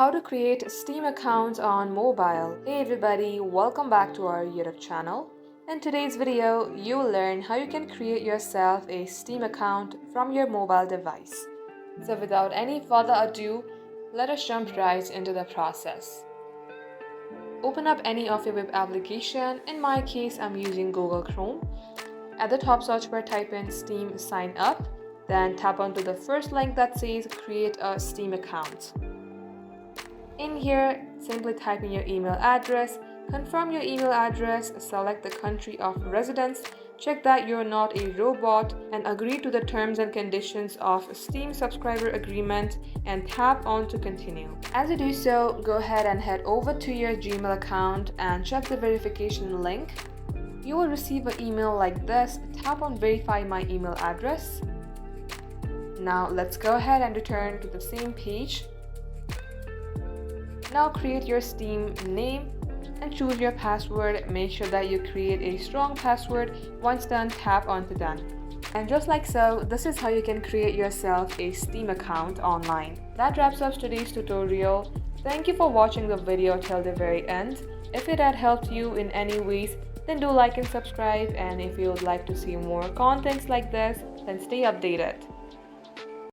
How to create Steam accounts on mobile. Hey everybody, welcome back to our YouTube channel. In today's video, you will learn how you can create yourself a Steam account from your mobile device. So without any further ado, let us jump right into the process. Open up any of your web application. In my case, I'm using Google Chrome. At the top search bar, type in Steam sign up. Then tap onto the first link that says create a Steam account. In here, simply type in your email address, confirm your email address, select the country of residence, check that you're not a robot, and agree to the terms and conditions of Steam subscriber agreement and tap on to continue. As you do so, go ahead and head over to your Gmail account and check the verification link. You will receive an email like this. Tap on verify my email address. Now let's go ahead and return to the same page. Now create your Steam name and choose your password. Make sure that you create a strong password. Once done, tap onto done. And just like so, this is how you can create yourself a Steam account online. That wraps up today's tutorial. Thank you for watching the video till the very end. If it had helped you in any ways, then do like and subscribe. And if you would like to see more contents like this, then stay updated.